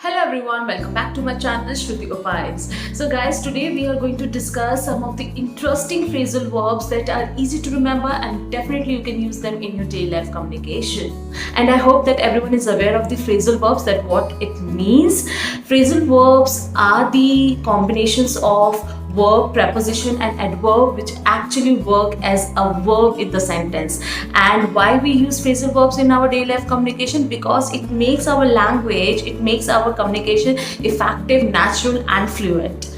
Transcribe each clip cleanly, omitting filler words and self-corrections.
Hello everyone, welcome back to my channel Shruti Upays. So guys, today we are going to discuss some of the interesting phrasal verbs that are easy to remember and definitely you can use them in your daily life communication. And I hope that everyone is aware of the phrasal verbs, that what it means. Phrasal verbs are the combinations of verb, preposition and adverb which actually work as a verb in the sentence. And why we use phrasal verbs in our daily life communication? Because it makes our language, it makes our communication effective, natural and fluent.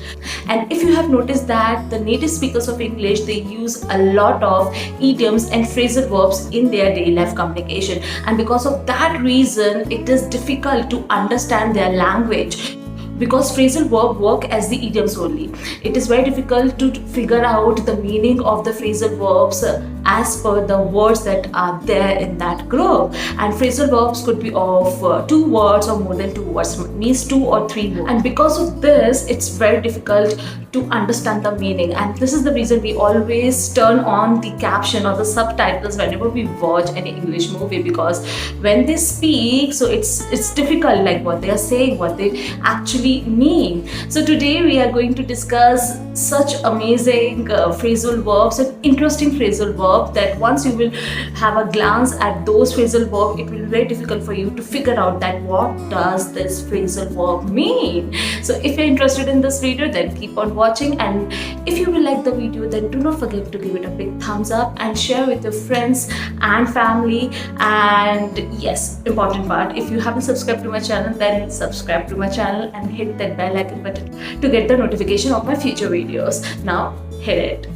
And if you have noticed that the native speakers of English, they use a lot of idioms and phrasal verbs in their daily life communication, and because of that reason it is difficult to understand their language. Because phrasal verb work as the idioms only, it is very difficult to figure out the meaning of the phrasal verbs as per the words that are there in that group. And phrasal verbs could be of two words or more than two words, means two or three words. And because of this, it's very difficult to understand the meaning. And this is the reason we always turn on the caption or the subtitles whenever we watch any English movie, because when they speak, so it's difficult, like what they are saying, what they actually mean. So today we are going to discuss such amazing phrasal verbs and interesting phrasal verbs that once you will have a glance at those phrasal verbs, it will be very difficult for you to figure out that what does this phrasal verb mean. So if you're interested in this video, then keep on watching, and if you will like the video, then do not forget to give it a big thumbs up and share with your friends and family. And yes, important part, if you haven't subscribed to my channel, then subscribe to my channel and hit that bell icon button to get the notification of my future videos. Now hit it.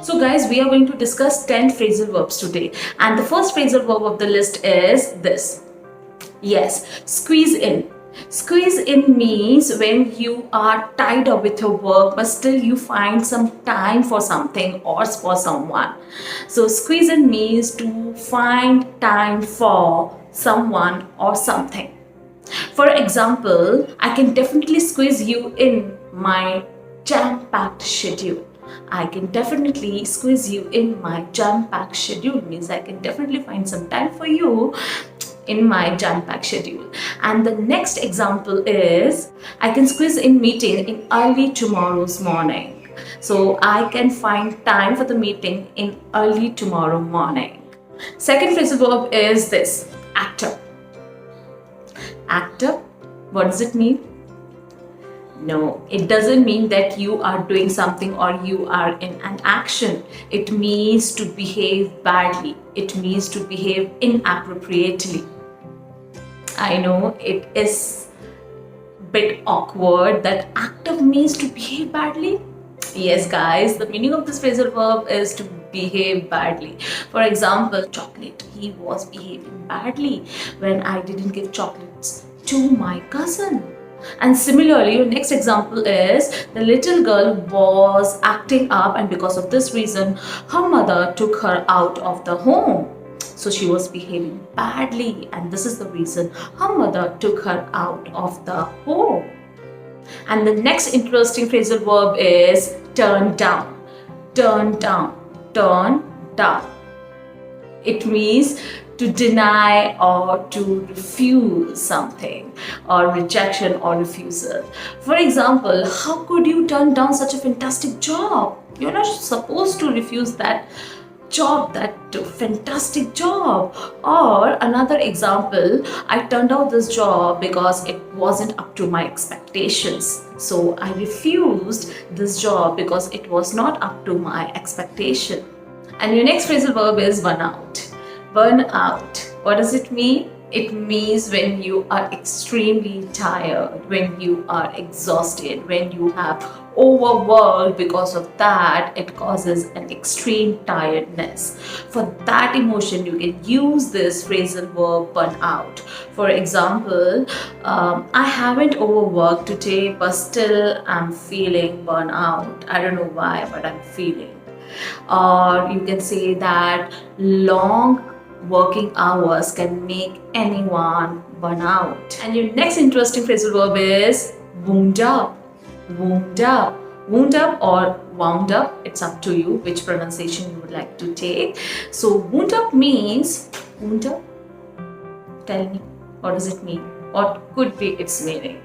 So guys, we are going to discuss 10 phrasal verbs today, and the first phrasal verb of the list is this. Yes, squeeze in. Squeeze in means when you are tied up with your work but still you find some time for something or for someone. So squeeze in means to find time for someone or something. For example, I can definitely squeeze you in my jam-packed schedule. I can definitely squeeze you in my jam-packed schedule means I can definitely find some time for you in my jam-packed schedule. And the next example is I can squeeze in meeting in early tomorrow's morning. So I can find time for the meeting in early tomorrow morning. Second phrasal verb is this, actor. Actor, what does it mean? No, it doesn't mean that you are doing something or you are in an action. It means to behave badly. It means to behave inappropriately. I know it is a bit awkward that active means to behave badly. Yes guys, the meaning of this phrasal verb is to behave badly. For example, chocolate. He was behaving badly when I didn't give chocolates to my cousin. And similarly, your next example is the little girl was acting up, and because of this reason, her mother took her out of the home. So she was behaving badly, and this is the reason her mother took her out of the home. And the next interesting phrasal verb is turn down. Turn down. Turn down. It means to deny or to refuse something, or rejection or refusal. For example, how could you turn down such a fantastic job? You're not supposed to refuse that job, that fantastic job. Or another example, I turned down this job because it wasn't up to my expectations. So I refused this job because it was not up to my expectation. And your next phrasal verb is burn out. Burn out. What does it mean? It means when you are extremely tired, when you are exhausted, when you have overworked. Because of that, it causes an extreme tiredness. For that emotion, you can use this phrasal verb burn out. For example, I haven't overworked today, but still I'm feeling burn out. I don't know why, but I'm feeling. Or you can say that long working hours can make anyone burn out. And your next interesting phrasal verb is wound up. Wound up. Wound up or wound up, it's up to you which pronunciation you would like to take. So wound up means, wound up, tell me, what does it mean? What could be its meaning?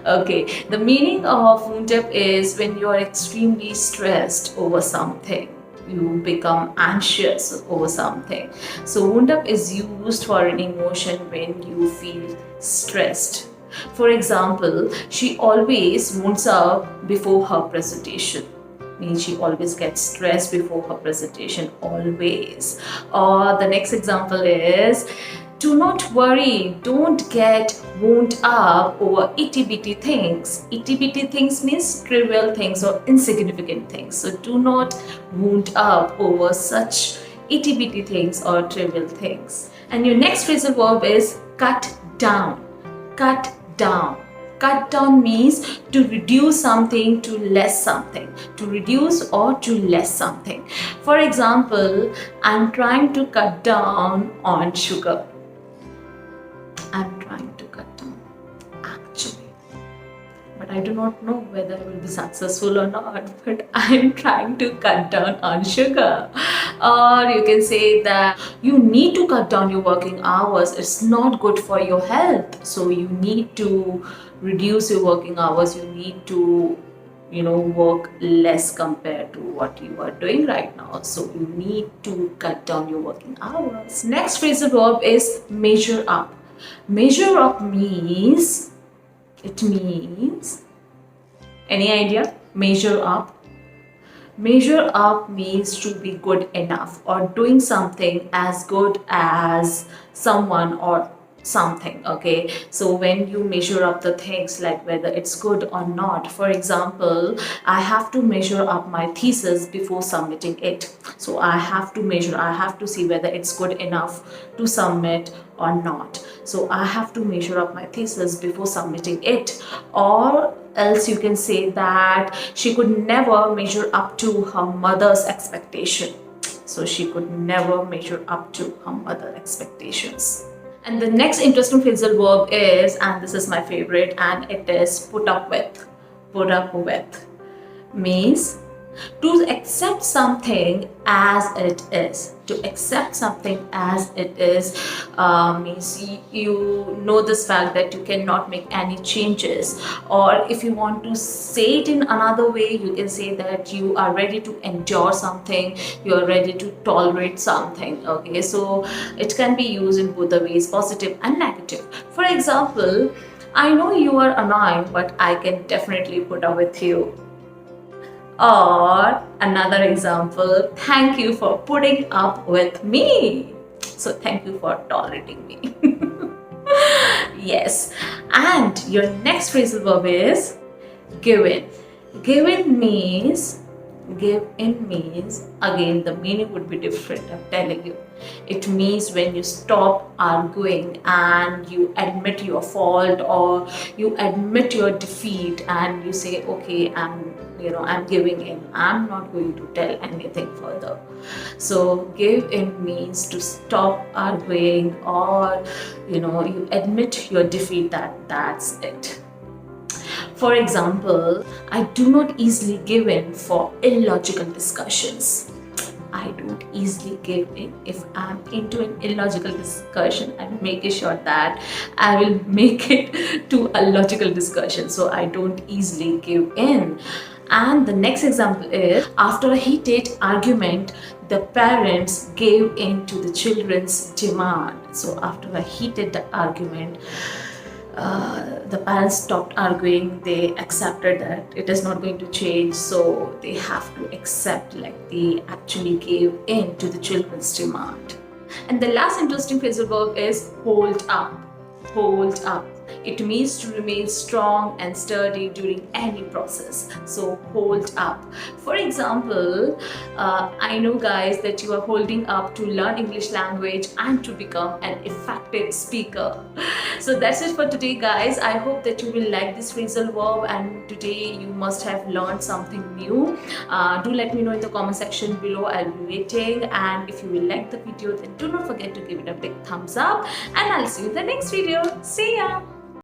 Okay, the meaning of wound up is when you are extremely stressed over something. You become anxious over something. So wound up is used for an emotion when you feel stressed. For example, she always wounds up before her presentation. Means she always gets stressed before her presentation, always. Or the next example is, do not worry, don't get wound up over itty bitty things. Itty bitty things means trivial things or insignificant things. So do not wound up over such itty bitty things or trivial things. And your next phrasal verb is cut down. Cut down. Cut down means to reduce something to less something. To reduce or to less something. For example, I'm trying to cut down on sugar. I'm trying to cut down, actually. But I do not know whether I will be successful or not. But I'm trying to cut down on sugar. Or you can say that you need to cut down your working hours. It's not good for your health. So you need to reduce your working hours. You need to work less compared to what you are doing right now. So you need to cut down your working hours. Next phrasal verb is measure up. Measure up means, any idea? Measure up. Measure up means to be good enough or doing something as good as someone or something. Okay, so when you measure up the things, like whether it's good or not. For example, I have to measure up my thesis before submitting it. So I have to see whether it's good enough to submit or not. So I have to measure up my thesis before submitting it. Or else you can say that she could never measure up to her mother's expectation. So she could never measure up to her mother's expectations. And the next interesting phrasal verb is, and this is my favorite, and it is put up with. Put up with means to accept something as it is. To accept something as it is means you know this fact that you cannot make any changes. Or if you want to say it in another way, you can say that you are ready to endure something, you are ready to tolerate something. Okay, so it can be used in both the ways, positive and negative. For example, I know you are annoying, but I can definitely put up with you. Or another example, thank you for putting up with me. So thank you for tolerating me. Yes. And your next phrasal verb is give in. Give in means, again the meaning would be different, I'm telling you. It means when you stop arguing and you admit your fault or you admit your defeat and you say, okay, I'm giving in. I'm not going to tell anything further. So give in means to stop arguing, or you admit your defeat, that's it. For example, I do not easily give in for illogical discussions. I don't easily give in. If I'm into an illogical discussion, I'm making sure that I will make it to a logical discussion. So I don't easily give in. And the next example is, after a heated argument, the parents gave in to the children's demand. So after a heated argument, the parents stopped arguing. They accepted that it is not going to change, so they have to accept, like they actually gave in to the children's demand. And the last interesting phrasal verb is hold up. Hold up. It means to remain strong and sturdy during any process. So hold up. For example, I know guys that you are holding up to learn English language and to become an effective speaker. So that's it for today guys. I hope that you will like this phrasal verb and today you must have learned something new. Do let me know in the comment section below. I'll be waiting, and if you will like the video then do not forget to give it a big thumbs up, and I'll see you in the next video. See ya!